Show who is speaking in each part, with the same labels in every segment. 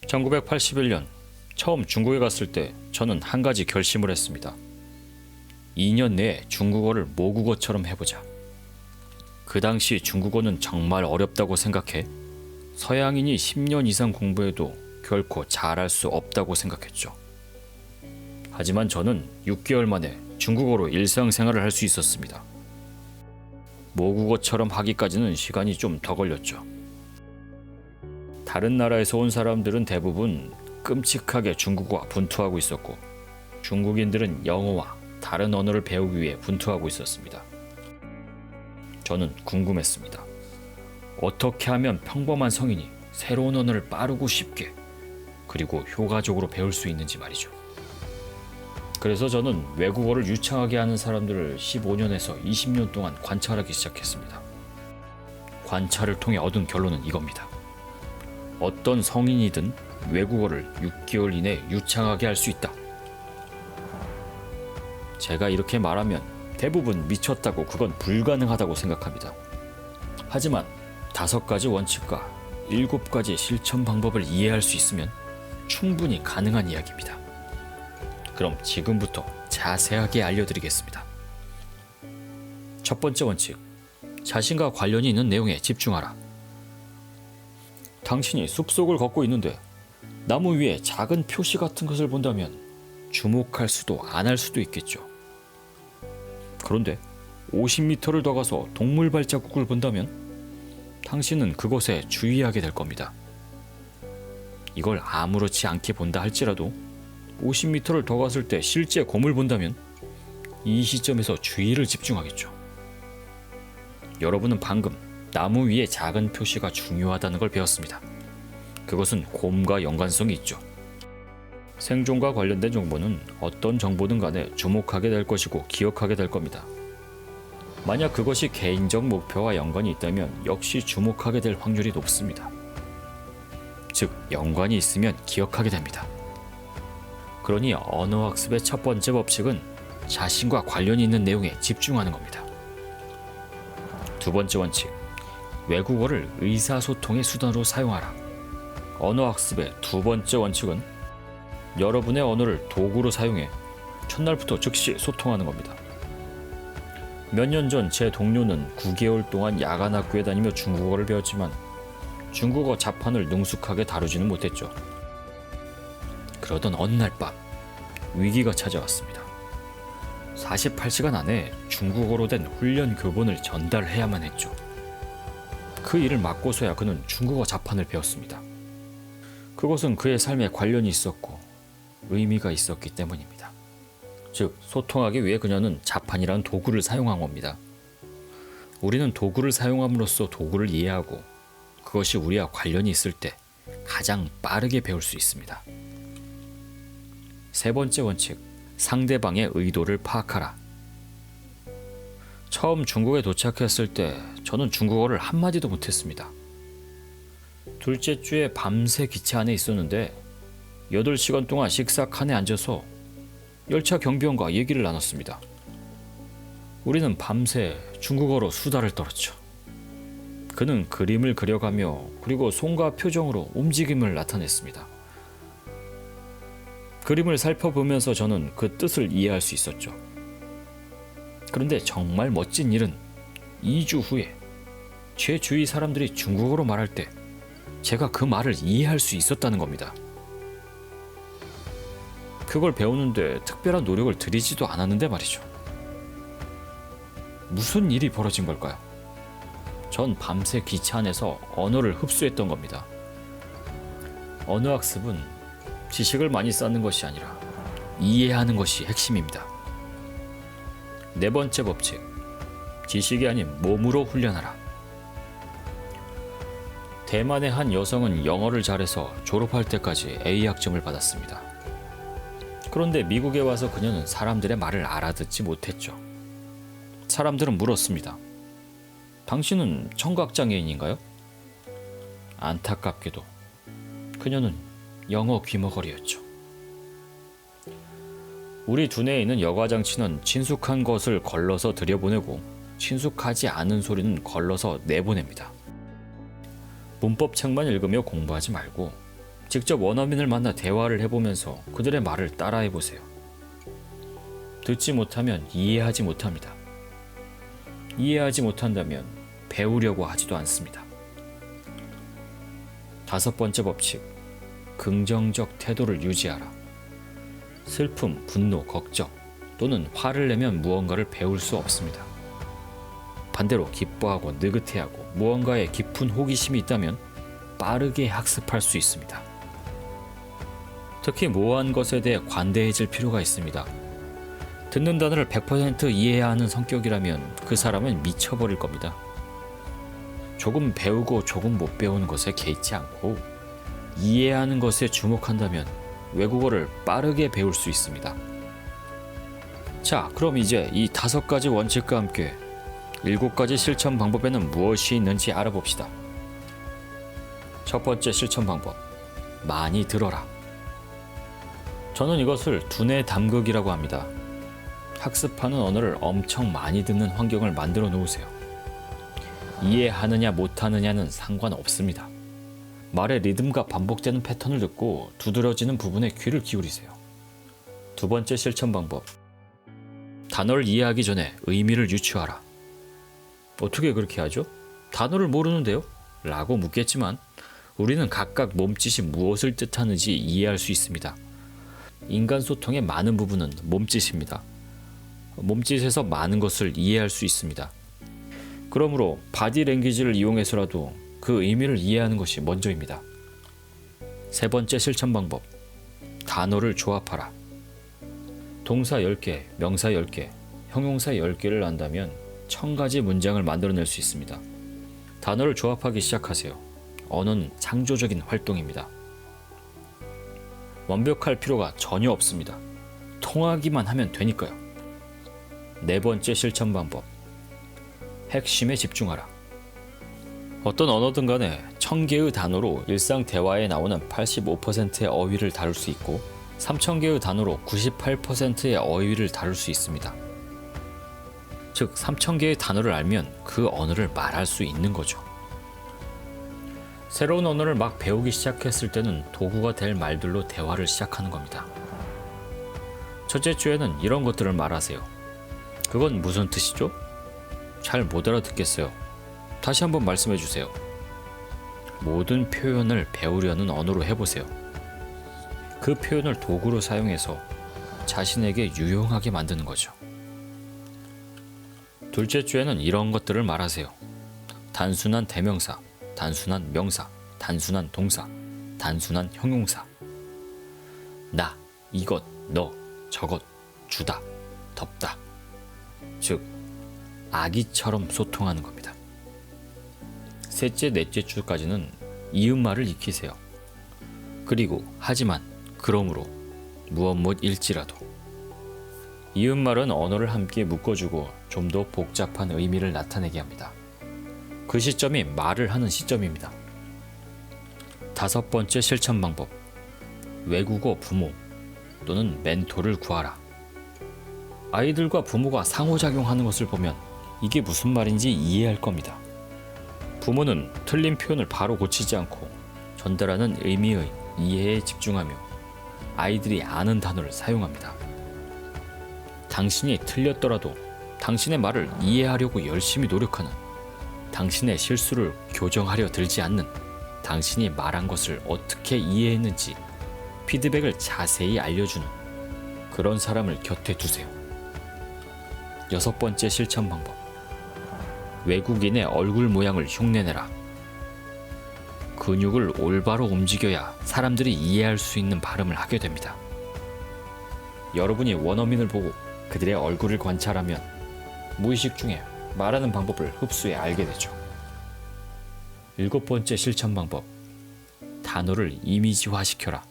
Speaker 1: 1981년 처음 중국에 갔을 때 저는 한 가지 결심을 했습니다. 2년 내에 중국어를 모국어처럼 해보자. 그 당시 중국어는 정말 어렵다고 생각해 서양인이 10년 이상 공부해도 결코 잘할 수 없다고 생각했죠. 하지만 저는 6개월 만에 중국어로 일상생활을 할 수 있었습니다. 모국어처럼 하기까지는 시간이 좀 더 걸렸죠. 다른 나라에서 온 사람들은 대부분 끔찍하게 중국어와 분투하고 있었고, 중국인들은 영어와 다른 언어를 배우기 위해 분투하고 있었습니다. 저는 궁금했습니다. 어떻게 하면 평범한 성인이 새로운 언어를 빠르고 쉽게 그리고 효과적으로 배울 수 있는지 말이죠. 그래서 저는 외국어를 유창하게 하는 사람들을 15년에서 20년 동안 관찰하기 시작했습니다. 관찰을 통해 얻은 결론은 이겁니다. 어떤 성인이든 외국어를 6개월 이내에 유창하게 할 수 있다. 제가 이렇게 말하면 대부분 미쳤다고, 그건 불가능하다고 생각합니다. 하지만 5가지 원칙과 7가지 실천 방법을 이해할 수 있으면 충분히 가능한 이야기입니다. 그럼 지금부터 자세하게 알려드리겠습니다. 첫 번째 원칙, 자신과 관련이 있는 내용에 집중하라. 당신이 숲속을 걷고 있는데 나무 위에 작은 표시 같은 것을 본다면 주목할 수도 안 할 수도 있겠죠. 그런데 50m를 더 가서 동물 발자국을 본다면 당신은 그것에 주의하게 될 겁니다. 이걸 아무렇지 않게 본다 할지라도 50m를 더 갔을 때 실제 곰을 본다면 이 시점에서 주의를 집중하겠죠. 여러분은 방금 나무 위에 작은 표시가 중요하다는 걸 배웠습니다. 그것은 곰과 연관성이 있죠. 생존과 관련된 정보는 어떤 정보든 간에 주목하게 될 것이고 기억하게 될 겁니다. 만약 그것이 개인적 목표와 연관이 있다면 역시 주목하게 될 확률이 높습니다. 즉, 연관이 있으면 기억하게 됩니다. 그러니 언어학습의 첫 번째 법칙은 자신과 관련이 있는 내용에 집중하는 겁니다. 두 번째 원칙, 외국어를 의사소통의 수단으로 사용하라. 언어학습의 두 번째 원칙은 여러분의 언어를 도구로 사용해 첫날부터 즉시 소통하는 겁니다. 몇 년 전 제 동료는 9개월 동안 야간학교에 다니며 중국어를 배웠지만 중국어 자판을 능숙하게 다루지는 못했죠. 그러던 어느 날 밤 위기가 찾아왔습니다. 48시간 안에 중국어로 된 훈련 교본을 전달해야만 했죠. 그 일을 맡고서야 그는 중국어 자판을 배웠습니다. 그것은 그의 삶에 관련이 있었고 의미가 있었기 때문입니다. 즉, 소통하기 위해 그녀는 자판이란 도구를 사용한 겁니다. 우리는 도구를 사용함으로써 도구를 이해하고 그것이 우리와 관련이 있을 때 가장 빠르게 배울 수 있습니다. 세 번째 원칙, 상대방의 의도를 파악하라. 처음 중국에 도착했을 때 저는 중국어를 한마디도 못했습니다. 둘째 주에 밤새 기차 안에 있었는데 8시간 동안 식사 칸에 앉아서 열차 경비원과 얘기를 나눴습니다. 우리는 밤새 중국어로 수다를 떨었죠. 그는 그림을 그려가며 그리고 손과 표정으로 움직임을 나타냈습니다. 그림을 살펴보면서 저는 그 뜻을 이해할 수 있었죠. 그런데 정말 멋진 일은 2주 후에 제 주위 사람들이 중국어로 말할 때 제가 그 말을 이해할 수 있었다는 겁니다. 그걸 배우는데 특별한 노력을 들이지도 않았는데 말이죠. 무슨 일이 벌어진 걸까요? 전 밤새 기차 안에서 언어를 흡수했던 겁니다. 언어학습은 지식을 많이 쌓는 것이 아니라 이해하는 것이 핵심입니다. 네 번째 법칙, 지식이 아닌 몸으로 훈련하라. 대만의 한 여성은 영어를 잘해서 졸업할 때까지 A학점을 받았습니다. 그런데 미국에 와서 그녀는 사람들의 말을 알아듣지 못했죠. 사람들은 물었습니다. 당신은 청각장애인인가요? 안타깝게도 그녀는 영어 귀머거리였죠. 우리 두뇌에 있는 여과장치는 친숙한 것을 걸러서 들여보내고 친숙하지 않은 소리는 걸러서 내보냅니다. 문법책만 읽으며 공부하지 말고 직접 원어민을 만나 대화를 해보면서 그들의 말을 따라해보세요. 듣지 못하면 이해하지 못합니다. 이해하지 못한다면 배우려고 하지도 않습니다. 5번째 법칙, 긍정적 태도를 유지하라. 슬픔, 분노, 걱정 또는 화를 내면 무언가를 배울 수 없습니다. 반대로 기뻐하고 느긋해하고 무언가에 깊은 호기심이 있다면 빠르게 학습할 수 있습니다. 특히 모호한 것에 대해 관대해질 필요가 있습니다. 듣는 단어를 100% 이해해야 하는 성격이라면 그 사람은 미쳐버릴 겁니다. 조금 배우고 조금 못 배우는 것에 개의치 않고 이해하는 것에 주목한다면 외국어를 빠르게 배울 수 있습니다. 자, 그럼 이제 이 5가지 원칙과 함께 7가지 실천 방법에는 무엇이 있는지 알아봅시다. 첫 번째 실천 방법, 많이 들어라. 저는 이것을 두뇌 담그기라고 합니다. 학습하는 언어를 엄청 많이 듣는 환경을 만들어 놓으세요. 이해하느냐 못하느냐는 상관없습니다. 말의 리듬과 반복되는 패턴을 듣고 두드러지는 부분에 귀를 기울이세요. 두 번째 실천 방법, 단어를 이해하기 전에 의미를 유추하라. 어떻게 그렇게 하죠? 단어를 모르는데요? 라고 묻겠지만 우리는 각각 몸짓이 무엇을 뜻하는지 이해할 수 있습니다. 인간 소통의 많은 부분은 몸짓입니다. 몸짓에서 많은 것을 이해할 수 있습니다. 그러므로 바디랭귀지를 이용해서라도 그 의미를 이해하는 것이 먼저입니다. 세 번째 실천 방법, 단어를 조합하라. 동사 10개, 명사 10개, 형용사 10개를 안다면 1000가지 문장을 만들어낼 수 있습니다. 단어를 조합하기 시작하세요. 언어는 창조적인 활동입니다. 완벽할 필요가 전혀 없습니다. 통하기만 하면 되니까요. 네 번째 실천 방법, 핵심에 집중하라. 어떤 언어든 간에 1000개의 단어로 일상 대화에 나오는 85%의 어휘를 다룰 수 있고 3000개의 단어로 98%의 어휘를 다룰 수 있습니다. 즉 3000개의 단어를 알면 그 언어를 말할 수 있는 거죠. 새로운 언어를 막 배우기 시작했을 때는 도구가 될 말들로 대화를 시작하는 겁니다. 첫째 주에는 이런 것들을 말하세요. 그건 무슨 뜻이죠? 잘 못 알아듣겠어요. 다시 한번 말씀해 주세요. 모든 표현을 배우려는 언어로 해보세요. 그 표현을 도구로 사용해서 자신에게 유용하게 만드는 거죠. 둘째 주에는 이런 것들을 말하세요. 단순한 대명사, 단순한 명사, 단순한 동사, 단순한 형용사. 나, 이것, 너, 저것, 주다, 덥다. 즉, 아기처럼 소통하는 겁니다. 셋째, 넷째 주까지는 이음말을 익히세요. 그리고, 하지만, 그러므로, 무엇일지라도. 이음말은 언어를 함께 묶어주고 좀 더 복잡한 의미를 나타내게 합니다. 그 시점이 말을 하는 시점입니다. 5번째 실천 방법, 외국어 부모 또는 멘토를 구하라. 아이들과 부모가 상호작용하는 것을 보면 이게 무슨 말인지 이해할 겁니다. 부모는 틀린 표현을 바로 고치지 않고 전달하는 의미의 이해에 집중하며 아이들이 아는 단어를 사용합니다. 당신이 틀렸더라도 당신의 말을 이해하려고 열심히 노력하는, 당신의 실수를 교정하려 들지 않는, 당신이 말한 것을 어떻게 이해했는지 피드백을 자세히 알려주는 그런 사람을 곁에 두세요. 6번째 실천 방법, 외국인의 얼굴 모양을 흉내내라. 근육을 올바로 움직여야 사람들이 이해할 수 있는 발음을 하게 됩니다. 여러분이 원어민을 보고 그들의 얼굴을 관찰하면 무의식 중에 말하는 방법을 흡수해 알게 되죠. 7번째 실천 방법, 단어를 이미지화시켜라.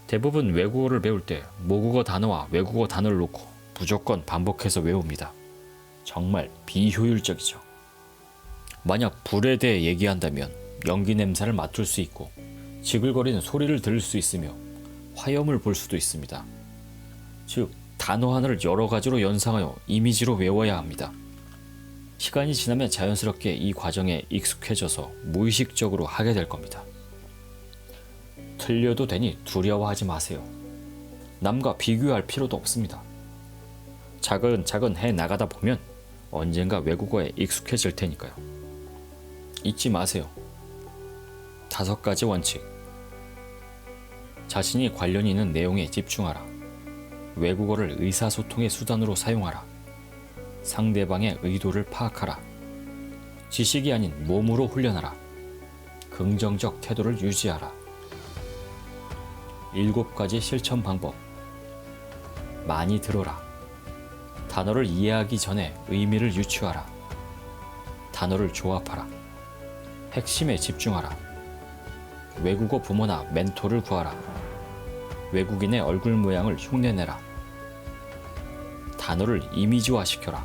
Speaker 1: 대부분 외국어를 배울 때 모국어 단어와 외국어 단어를 놓고 무조건 반복해서 외웁니다. 정말 비효율적이죠. 만약 불에 대해 얘기한다면 연기 냄새를 맡을 수 있고 지글거리는 소리를 들을 수 있으며 화염을 볼 수도 있습니다. 즉, 단어 하나를 여러 가지로 연상하여 이미지로 외워야 합니다. 시간이 지나면 자연스럽게 이 과정에 익숙해져서 무의식적으로 하게 될 겁니다. 틀려도 되니 두려워하지 마세요. 남과 비교할 필요도 없습니다. 차근차근 해 나가다 보면 언젠가 외국어에 익숙해질 테니까요. 잊지 마세요. 5가지 원칙. 자신이 관련 있는 내용에 집중하라. 외국어를 의사소통의 수단으로 사용하라. 상대방의 의도를 파악하라. 지식이 아닌 몸으로 훈련하라. 긍정적 태도를 유지하라. 7가지 실천 방법. 많이 들어라. 단어를 이해하기 전에 의미를 유추하라. 단어를 조합하라. 핵심에 집중하라. 외국어 부모나 멘토를 구하라. 외국인의 얼굴 모양을 흉내내라. 단어를 이미지화시켜라.